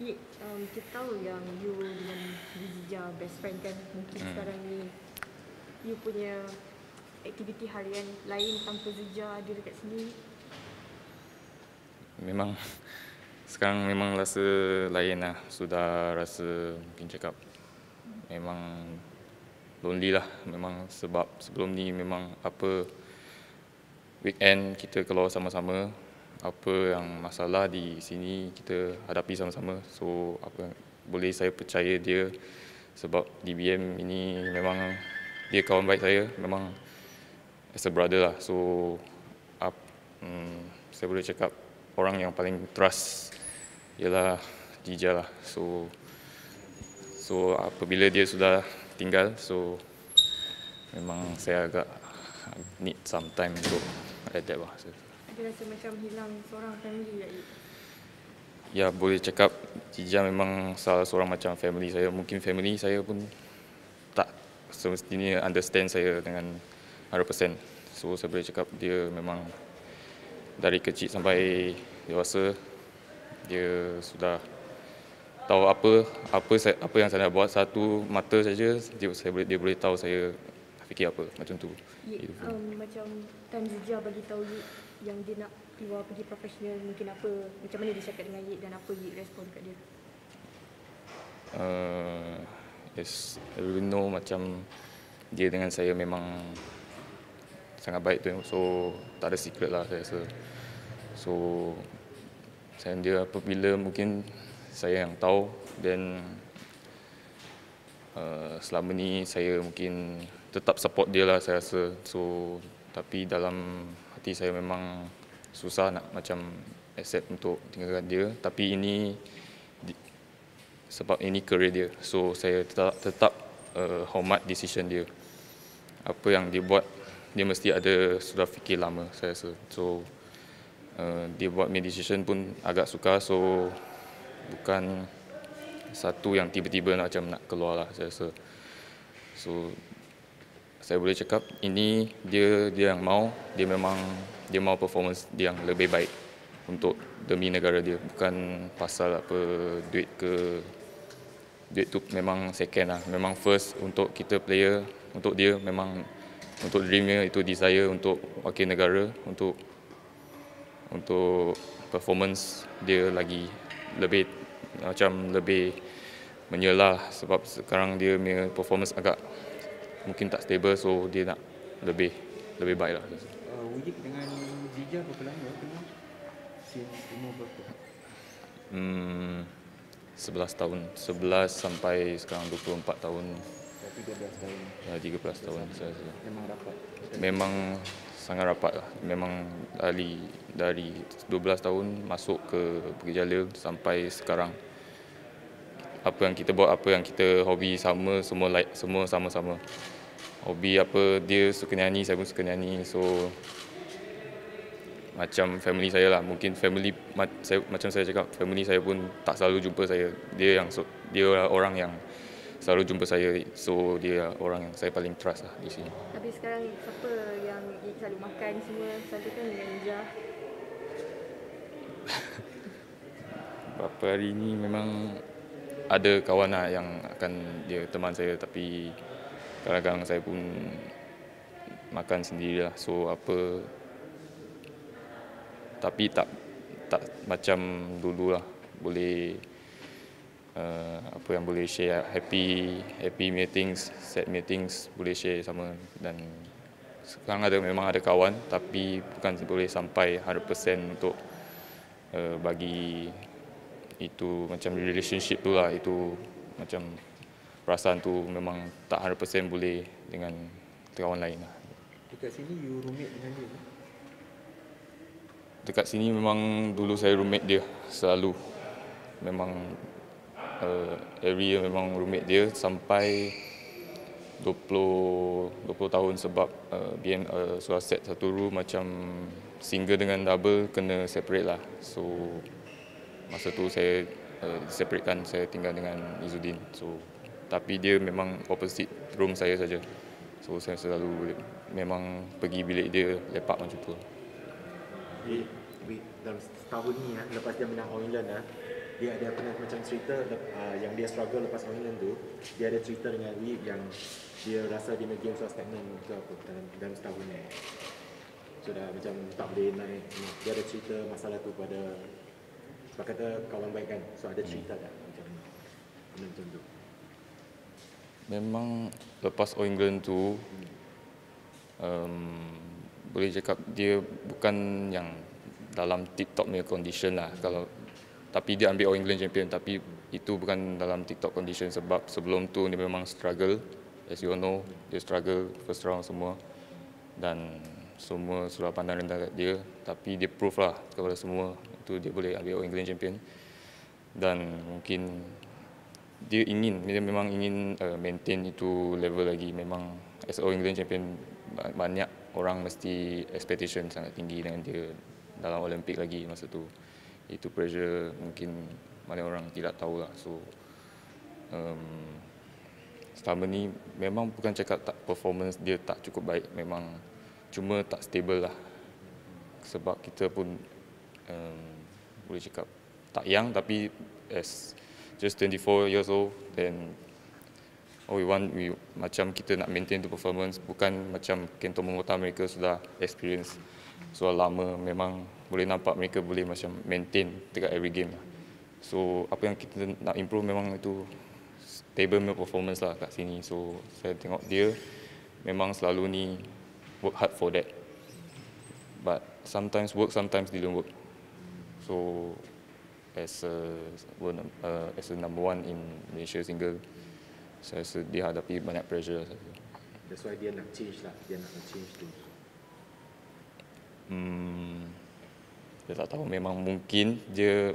Kita tahu yang you dengan Zija best friend kan. Mungkin sekarang ni you punya aktiviti harian lain tanpa Zija ada dekat sini. Memang sekarang memang rasa lain lah. Sudah rasa mungkin cakap memang lonely lah. Memang sebab sebelum ni memang apa weekend kita keluar sama-sama, apa yang masalah di sini kita hadapi sama-sama. So apa boleh saya percaya dia sebab DBM ini memang dia kawan baik saya, memang as a brother lah. So saya boleh cakap orang yang paling trust ialah Jija lah. So apabila dia sudah tinggal, so memang saya agak need some time untuk adapt lah. Ada rasa macam hilang seorang family tak? Ya, boleh cakap Jija memang salah seorang macam family saya. Mungkin family saya pun tak semestinya understand saya dengan 100%. So saya boleh cakap dia memang dari kecil sampai dewasa dia sudah tahu apa yang saya nak buat. Satu mata saja dia boleh tahu saya fikir apa macam tu. Macam time Zija bagi tahu you yang dia nak keluar pergi profesional, mungkin apa, macam mana dia cakap dengan Yik dan apa Yik respon kat dia? Yes, I really know macam dia dengan saya memang sangat baik tu. So tak ada secret lah saya rasa. So saya dia apabila mungkin saya yang tahu, dan selama ni saya mungkin tetap support dia lah saya rasa. So tapi dalam hati saya memang susah nak macam accept untuk tinggalkan dia. Tapi ini sebab ini career dia. So saya tetap hormat decision dia. Apa yang dia buat, dia mesti ada sudah fikir lama saya rasa. So dia buat decision pun agak sukar. So bukan satu yang tiba-tiba macam nak keluar lah saya rasa. So saya boleh cakap ini dia yang mau, dia mau performance dia yang lebih baik untuk demi negara dia. Bukan pasal apa duit tu memang second lah. Memang first untuk kita player, untuk dia memang untuk dreamnya itu desire untuk wakil negara, untuk performance dia lagi lebih menyelah sebab sekarang dia punya performance agak mungkin tak stable. So dia nak lebih baik lah. Wujud dengan Zija berapa lama kenal? Since umur berapa? 11 tahun. 11 sampai sekarang 24 tahun. 13 tahun. Ya, 13 tahun saya rasa. Memang rapat? Memang sangat rapat lah. Memang dari 12 tahun masuk ke Bukit Jalil sampai sekarang. Apa yang kita buat, apa yang kita hobi sama, semua sama-sama. Hobi apa, dia suka nyanyi, saya pun suka nyanyi. So macam family saya lah. Mungkin family macam saya cakap, family saya pun tak selalu jumpa saya. Dia orang yang selalu jumpa saya. So dia orang yang saya paling trust lah di sini. Tapi sekarang siapa yang Yik selalu makan semua, selalu kan dengan Zija? Beberapa hari ni memang ada kawan lah yang akan dia teman saya, tapi kadang-kadang saya pun makan sendirilah. So tapi tak macam dulu lah. Boleh apa yang boleh share, happy meetings, sad meetings boleh share sama. Dan sekarang memang ada kawan, tapi bukan boleh sampai 100% untuk bagi itu macam relationship tu lah. Itu macam perasaan tu memang tak 100% boleh dengan kawan lain lah. Dekat sini you roommate dengan dia? Dekat sini memang dulu saya roommate dia selalu. Memang every year memang roommate dia sampai 20 tahun sebab BM sudah set satu room macam single dengan double kena separate lah. So masa tu saya separatekan, saya tinggal dengan Izzuddin. So tapi dia memang opposite room saya saja. So saya selalu memang pergi bilik dia lepak macam tu. Dalam setahun ni lepas dia menang All England dia ada pernah macam cerita yang dia struggle lepas All England tu, dia ada cerita dengan Lee yang dia rasa dia punya game so stagnan ke apa dalam setahun ni. So dah macam tak boleh naik. Dia ada cerita masalah tu pada sebab kata kawan baik kan. So ada cerita tak macam tu. Memang lepas All England tu boleh cakap dia bukan yang dalam tip-top punya condition lah. Tapi dia ambil All England champion, tapi itu bukan dalam tip-top condition sebab sebelum tu dia memang struggle. As you all know, dia struggle first round semua dan semua sudah pandang rendah kat dia, tapi dia prove lah kepada semua itu dia boleh ambil All England champion. Dan mungkin dia memang ingin maintain itu level lagi. Memang as All England champion, banyak orang mesti expectation sangat tinggi dengan dia dalam Olimpik lagi masa tu. Itu pressure mungkin banyak orang tidak tahu lah. So selama ni memang bukan cakap tak performance dia tak cukup baik, memang cuma tak stable lah. Sebab kita pun boleh cakap tak young, tapi as just 24 years old, then macam kita nak maintain the performance, bukan macam Kento Momota mereka sudah experience sudah lama, memang boleh nampak mereka boleh macam maintain dekat every game. So apa yang kita nak improve memang itu stable performance lah kat sini. So saya tengok dia memang selalu ni work hard for that, but sometimes work, sometimes didn't work. So as a number one in Malaysia single, saya rasa dia hadapi banyak pressure. That's why dia nak change lah, dia nak change tu. Saya tak tahu, memang mungkin dia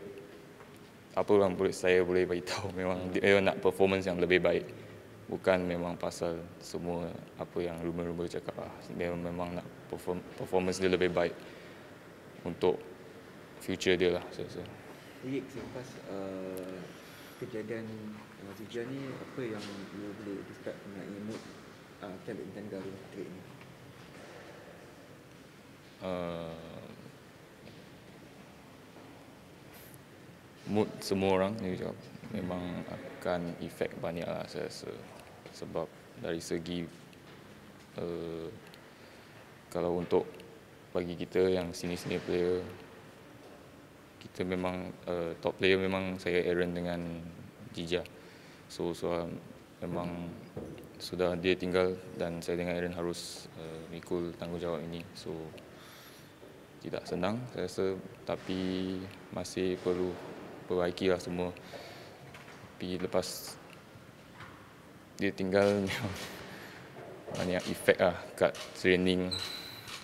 apa yang saya boleh beritahu, memang dia nak performance yang lebih baik, bukan memang pasal semua apa yang rumor-rumor cakap lah. Dia memang nak performance dia lebih baik untuk future dia lah, saya rasa. Selepas kejadian Zija ni, apa yang you boleh describe mengenai mood Captain Garuda Puteri ni? Mood semua orang ni memang akan efek banyak lah, saya rasa. Sebab dari segi kalau untuk bagi kita yang senior player, kita memang top player memang saya Aaron dengan Jija. So memang sudah dia tinggal dan saya dengan Aaron harus mikul tanggungjawab ini. So tidak senang saya rasa, tapi masih perlu perbaiki lah semua. Tapi lepas dia tinggal banyak efek lah kat training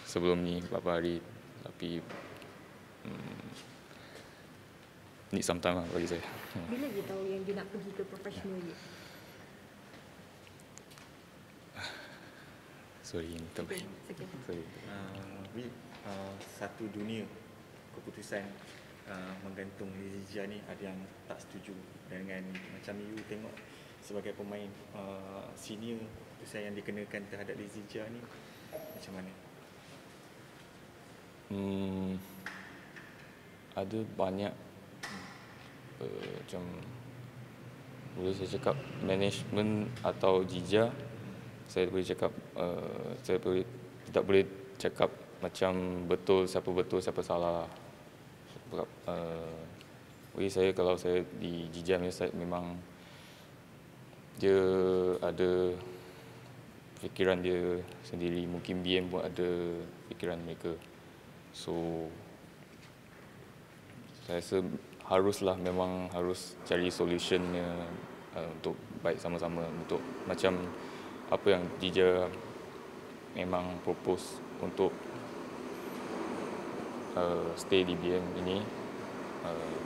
sebelum ni beberapa hari. Tapi need some time lah bagi saya. Bila dia tahu yang dia nak pergi ke professional ni? Sorry, minta maaf. Sorry. Satu dunia keputusan menggantung Zija ni, ada yang tak setuju dengan macam you tengok sebagai pemain senior, keputusan yang dikenakan terhadap Zija ni macam mana? Ada banyak macam boleh saya cakap management atau Jija, saya boleh cakap tidak boleh cakap macam betul siapa salah. Sebab bagi saya, kalau saya di Jija punya side, memang dia ada fikiran dia sendiri, mungkin BM pun ada fikiran mereka. So saya rasa memang harus cari solutionnya untuk baik sama-sama, untuk macam apa yang Jija memang propose untuk stay di BM ini.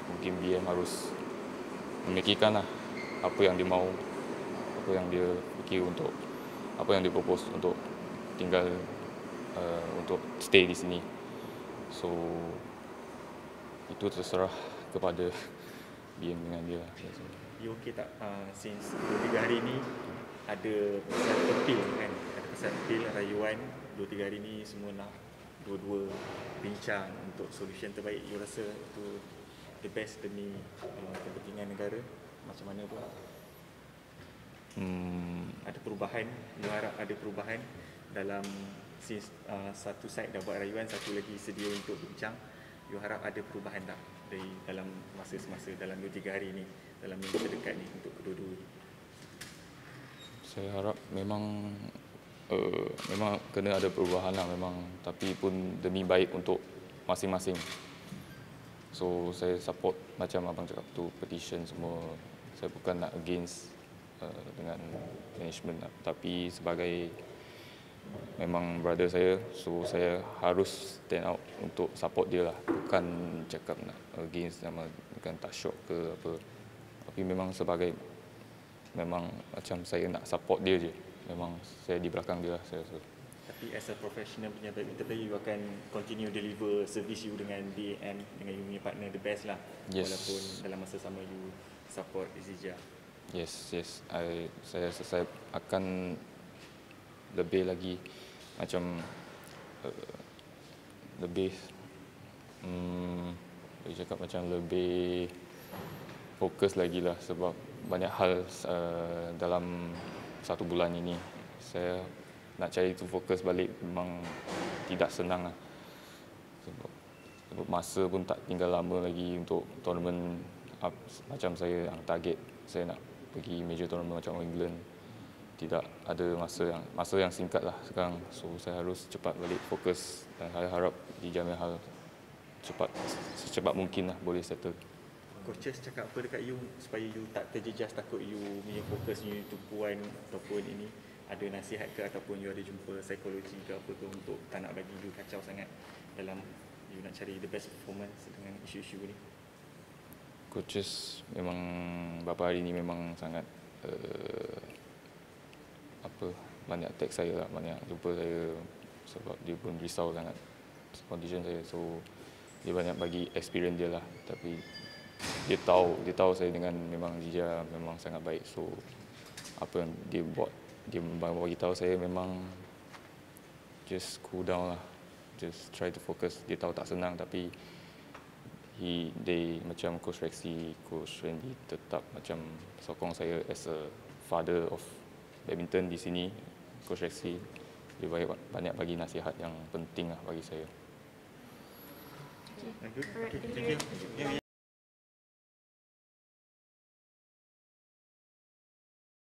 Mungkin BM harus memikirkan lah apa yang dia mahu, apa yang dia fikir, untuk apa yang dia propose untuk tinggal untuk stay di sini. So itu terserah kepada BM dengan dia. You okay tak since 2-3 hari ni ada pesan appeal kan? Ada pesan appeal rayuan 2-3 hari ni semua nak dua-dua bincang untuk solution terbaik. You rasa tu the best demi kepentingan negara, macam mana pun. Ada perubahan, you harap ada perubahan dalam satu side dah buat rayuan, satu lagi sedia untuk bincang. You harap ada perubahan tak dari dalam masa semasa dalam 2-3 hari ni, dalam minggu terdekat ni untuk kedua-dua? Saya harap memang kena ada perubahan lah memang, tapi pun demi baik untuk masing-masing. So saya support macam abang cakap tu, petition semua. Saya bukan nak against dengan management lah, tapi sebagai memang brother saya, so saya harus stand out untuk support dia lah, bukan cakap nak against sama bukan tak shock ke apa, tapi memang sebagai memang macam saya nak support dia je, memang saya di belakang dia lah, saya rasa. Tapi as a professional punya badminton player, you akan continue deliver service you dengan DAM, dengan you punya partner the best lah. Yes. Walaupun dalam masa sama you support Izija. Yes, saya akan lebih lagi macam lebih boleh cakap macam lebih fokus lagi lah, sebab banyak hal dalam 1 bulan ini saya nak cari tu fokus balik memang tidak senang lah, sebab masa pun tak tinggal lama lagi untuk tournament macam saya yang target saya nak pergi major tournament macam England. Tidak ada masa yang singkat lah sekarang, so saya harus cepat balik fokus dan saya harap dijamin hal secepat mungkin lah boleh settle. Coaches cakap apa dekat you supaya you tak terjejas, takut you punya fokus you tumpuan ataupun ini, ada nasihat ke ataupun you ada jumpa psikologi ke apa ke untuk tak nak bagi you kacau sangat dalam you nak cari the best performance dengan isu-isu ni? Coaches memang beberapa hari ni memang sangat banyak teks saya lah, banyak jumpa saya, sebab dia pun risau sangat condition saya, so dia banyak bagi experience dia lah, tapi dia tahu saya dengan memang Izija memang sangat baik, so apa yang dia buat, dia bagi tahu saya memang just cool down lah, just try to focus. Dia tahu tak senang, tapi they macam Coach Rexy, Coach Randy tetap macam sokong saya as a father of badminton di sini. Coach Rexy dia banyak bagi nasihat yang penting lah bagi saya. Thank you. Okay, thank you.